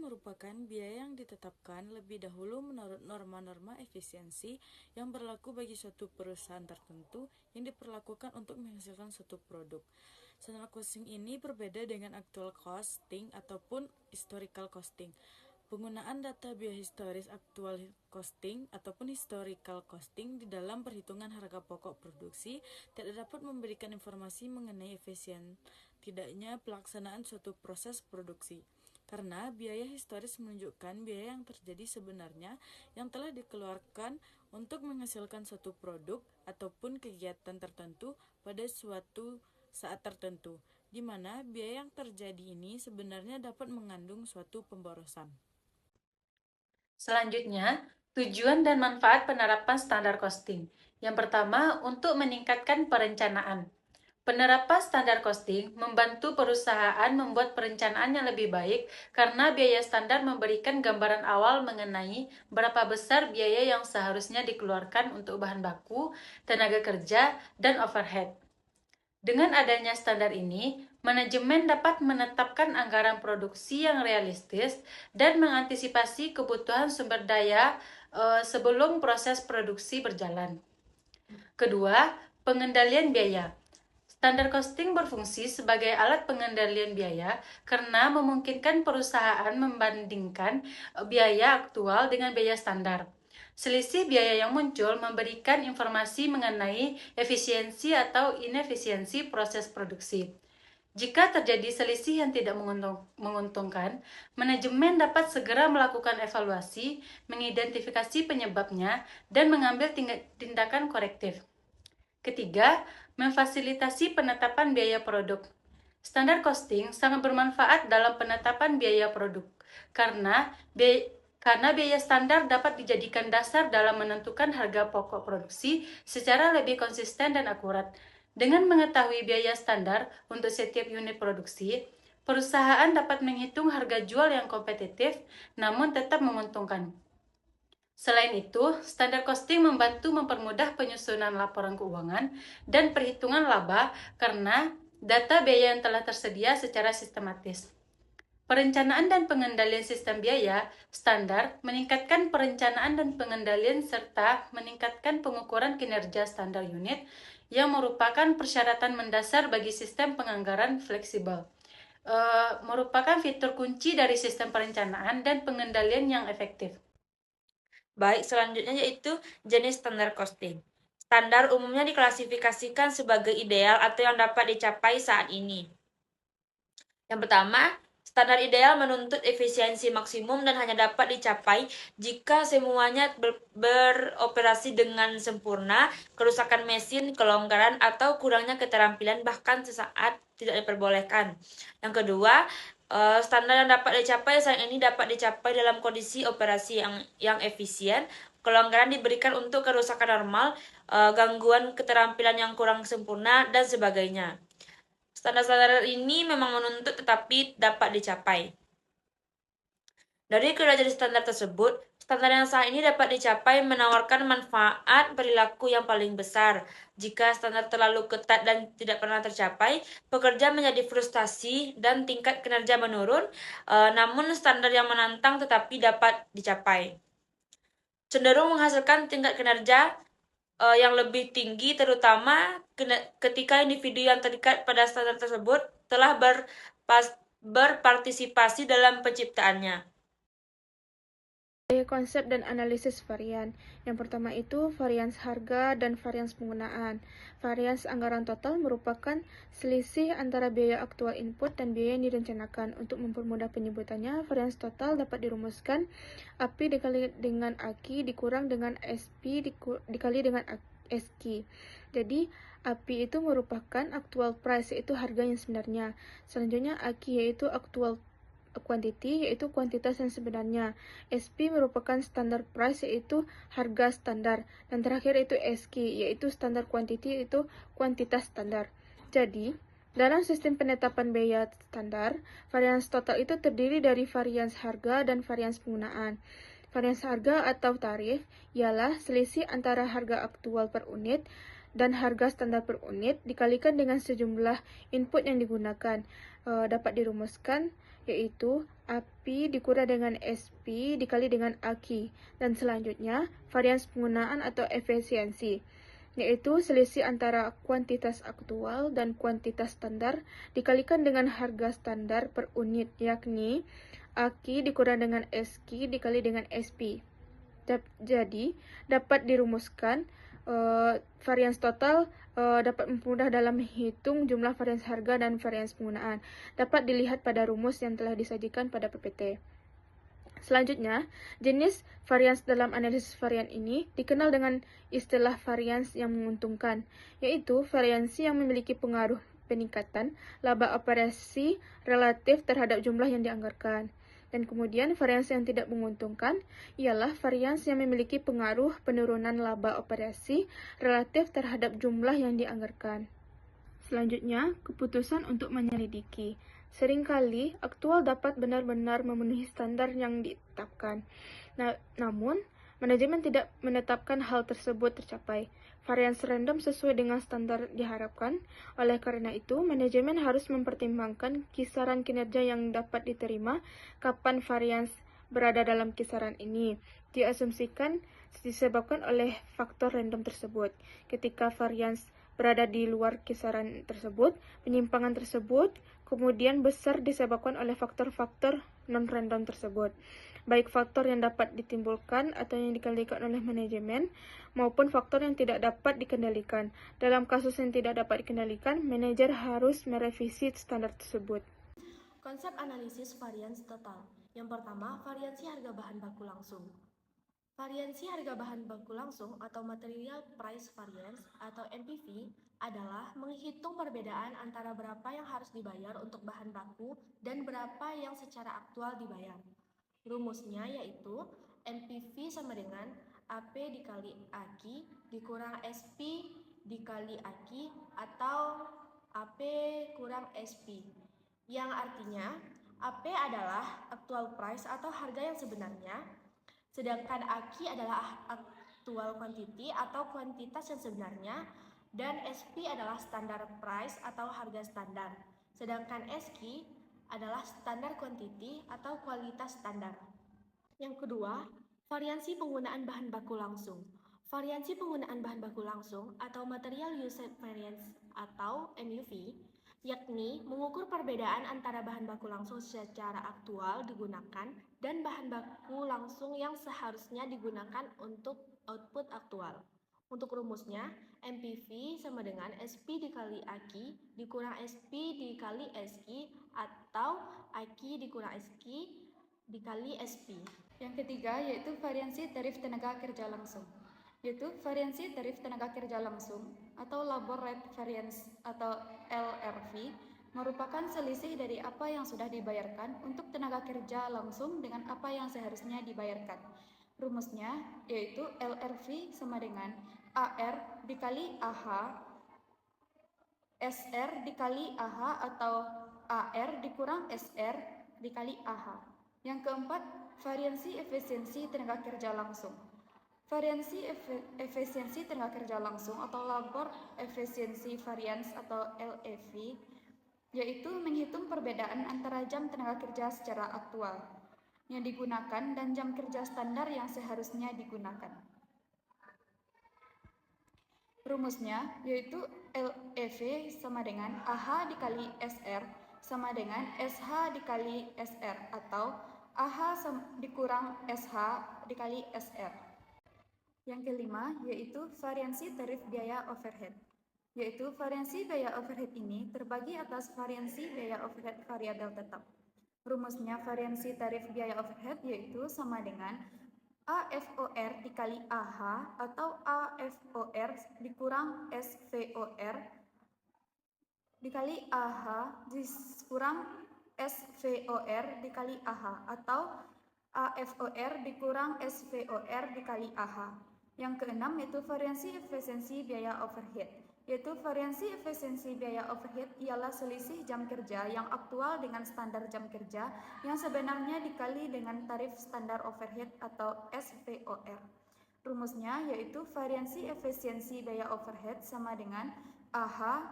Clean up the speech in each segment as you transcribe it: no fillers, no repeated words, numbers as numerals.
merupakan biaya yang ditetapkan lebih dahulu menurut norma-norma efisiensi yang berlaku bagi suatu perusahaan tertentu yang diperlakukan untuk menghasilkan suatu produk. Standar costing ini berbeda dengan actual costing ataupun historical costing. Penggunaan data biaya historis actual costing ataupun historical costing di dalam perhitungan harga pokok produksi tidak dapat memberikan informasi mengenai efisien tidaknya pelaksanaan suatu proses produksi. Karena biaya historis menunjukkan biaya yang terjadi sebenarnya yang telah dikeluarkan untuk menghasilkan suatu produk ataupun kegiatan tertentu pada suatu saat tertentu, di mana biaya yang terjadi ini sebenarnya dapat mengandung suatu pemborosan. Selanjutnya, tujuan dan manfaat penerapan standar costing. Yang pertama, untuk meningkatkan perencanaan. Penerapan standar costing membantu perusahaan membuat perencanaan yang lebih baik karena biaya standar memberikan gambaran awal mengenai berapa besar biaya yang seharusnya dikeluarkan untuk bahan baku, tenaga kerja, dan overhead. Dengan adanya standar ini, manajemen dapat menetapkan anggaran produksi yang realistis dan mengantisipasi kebutuhan sumber daya sebelum proses produksi berjalan. Kedua, pengendalian biaya. Standar costing berfungsi sebagai alat pengendalian biaya karena memungkinkan perusahaan membandingkan biaya aktual dengan biaya standar. Selisih biaya yang muncul memberikan informasi mengenai efisiensi atau inefisiensi proses produksi. Jika terjadi selisih yang tidak menguntungkan, manajemen dapat segera melakukan evaluasi, mengidentifikasi penyebabnya, dan mengambil tindakan korektif. Ketiga, memfasilitasi penetapan biaya produk. Standar costing sangat bermanfaat dalam penetapan biaya produk karena biaya standar dapat dijadikan dasar dalam menentukan harga pokok produksi secara lebih konsisten dan akurat. Dengan mengetahui biaya standar untuk setiap unit produksi, perusahaan dapat menghitung harga jual yang kompetitif namun tetap menguntungkan. Selain itu, standar costing membantu mempermudah penyusunan laporan keuangan dan perhitungan laba karena data biaya yang telah tersedia secara sistematis. Perencanaan dan pengendalian sistem biaya standar meningkatkan perencanaan dan pengendalian serta meningkatkan pengukuran kinerja standar unit yang merupakan persyaratan mendasar bagi sistem penganggaran fleksibel. Merupakan fitur kunci dari sistem perencanaan dan pengendalian yang efektif. Baik, selanjutnya yaitu jenis standar costing. Standar umumnya diklasifikasikan sebagai ideal atau yang dapat dicapai saat ini. Yang pertama, standar ideal menuntut efisiensi maksimum dan hanya dapat dicapai jika semuanya beroperasi dengan sempurna, kerusakan mesin, kelonggaran, atau kurangnya keterampilan bahkan sesaat tidak diperbolehkan. Yang kedua, standar yang dapat dicapai saat ini dapat dicapai dalam kondisi operasi yang efisien, kelonggaran diberikan untuk kerusakan normal, gangguan keterampilan yang kurang sempurna, dan sebagainya. Standar-standar ini memang menuntut tetapi dapat dicapai. Dari kedua jenis standar tersebut, standar yang saat ini dapat dicapai menawarkan manfaat perilaku yang paling besar. Jika standar terlalu ketat dan tidak pernah tercapai, pekerja menjadi frustasi dan tingkat kinerja menurun, namun standar yang menantang tetapi dapat dicapai cenderung menghasilkan tingkat kinerja yang lebih tinggi, terutama ketika individu yang terikat pada standar tersebut telah berpartisipasi dalam penciptaannya. Konsep dan analisis varian. Yang pertama itu varians harga dan varians penggunaan. Varians anggaran total merupakan selisih antara biaya aktual input dan biaya yang direncanakan. Untuk mempermudah penyebutannya, varians total dapat dirumuskan AP dikali dengan AK dikurang dengan SP dikali dengan SQ. Jadi, AP itu merupakan actual price, yaitu harga yang sebenarnya. Selanjutnya, AK yaitu actual quantity, yaitu kuantitas yang sebenarnya. SP merupakan standard price, yaitu harga standar. Dan terakhir itu SQ, yaitu standar quantity, yaitu kuantitas standar. Jadi, dalam sistem penetapan biaya standar, varians total itu terdiri dari varians harga dan varians penggunaan. Varians harga atau tarif ialah selisih antara harga aktual per unit dan harga standar per unit dikalikan dengan sejumlah input yang digunakan. Dapat dirumuskan yaitu AP dikurang dengan SP dikali dengan AQ. Dan selanjutnya, varians penggunaan atau efisiensi, yaitu selisih antara kuantitas aktual dan kuantitas standar dikalikan dengan harga standar per unit, yakni AQ dikurang dengan SQ dikali dengan SP. Jadi, dapat dirumuskan varians total dapat mempermudah dalam menghitung jumlah varians harga dan varians penggunaan. Dapat dilihat pada rumus yang telah disajikan pada PPT. Selanjutnya, jenis varians dalam analisis varian ini dikenal dengan istilah varians yang menguntungkan, yaitu variansi yang memiliki pengaruh peningkatan laba operasi relatif terhadap jumlah yang dianggarkan. Dan kemudian variansi yang tidak menguntungkan ialah variansi yang memiliki pengaruh penurunan laba operasi relatif terhadap jumlah yang dianggarkan. Selanjutnya, keputusan untuk menyelidiki. Seringkali aktual dapat benar-benar memenuhi standar yang ditetapkan. Namun, manajemen tidak menetapkan hal tersebut tercapai. Varians random sesuai dengan standar diharapkan. Oleh karena itu, manajemen harus mempertimbangkan kisaran kinerja yang dapat diterima kapan varians berada dalam kisaran ini. Diasumsikan disebabkan oleh faktor random tersebut. Ketika varians berada di luar kisaran tersebut, penyimpangan tersebut kemudian besar disebabkan oleh faktor-faktor non-random tersebut, baik faktor yang dapat ditimbulkan atau yang dikendalikan oleh manajemen, maupun faktor yang tidak dapat dikendalikan. Dalam kasus yang tidak dapat dikendalikan, manajer harus merevisi standar tersebut. Konsep analisis varians total. Yang pertama, variansi harga bahan baku langsung. Variansi harga bahan baku langsung atau Material Price Variance atau MPV adalah menghitung perbedaan antara berapa yang harus dibayar untuk bahan baku dan berapa yang secara aktual dibayar. Rumusnya yaitu MPV sama dengan AP dikali AQ dikurang SP dikali AQ atau AP kurang SP, yang artinya AP adalah actual price atau harga yang sebenarnya, sedangkan AQ adalah actual quantity atau kuantitas yang sebenarnya, dan SP adalah standard price atau harga standar, sedangkan SQ adalah standar quantity atau kualitas standar. Yang kedua, variansi penggunaan bahan baku langsung. Variansi penggunaan bahan baku langsung atau Material Usage Variance atau MUV, yakni mengukur perbedaan antara bahan baku langsung secara aktual digunakan dan bahan baku langsung yang seharusnya digunakan untuk output aktual. Untuk rumusnya, MPV sama dengan SP dikali AQ dikurang SP dikali SQ atau AQ dikurang SQ dikali SP. Yang ketiga yaitu variansi tarif tenaga kerja langsung, yaitu variansi tarif tenaga kerja langsung atau labor rate variance atau LRV merupakan selisih dari apa yang sudah dibayarkan untuk tenaga kerja langsung dengan apa yang seharusnya dibayarkan. Rumusnya yaitu LRV sama dengan AR dikali AH SR dikali AH atau AR dikurang SR dikali AH. Yang keempat, variansi efisiensi tenaga kerja langsung. Variansi efisiensi tenaga kerja langsung atau labor efficiency variance atau LEV yaitu menghitung perbedaan antara jam tenaga kerja secara aktual yang digunakan dan jam kerja standar yang seharusnya digunakan. Rumusnya yaitu LEV sama dengan AH dikali SR sama dengan SH dikali SR atau AH dikurang SH dikali SR. Yang kelima yaitu variansi tarif biaya overhead. Yaitu variansi biaya overhead ini terbagi atas variansi biaya overhead variabel tetap. Rumusnya variansi tarif biaya overhead yaitu sama dengan AFOR dikali AH atau AFOR dikurang SVOR dikali AH dikurang SVOR dikali AH atau AFOR dikurang SVOR dikali AH. Yang keenam yaitu variansi efisiensi biaya overhead. Yaitu variansi efisiensi biaya overhead ialah selisih jam kerja yang aktual dengan standar jam kerja yang sebenarnya dikali dengan tarif standar overhead atau SVOR. Rumusnya yaitu variansi efisiensi biaya overhead sama dengan AH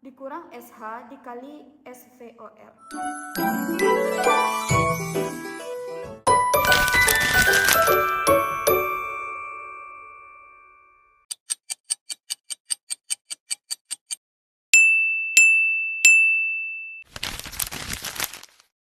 dikurang SH dikali SVOR.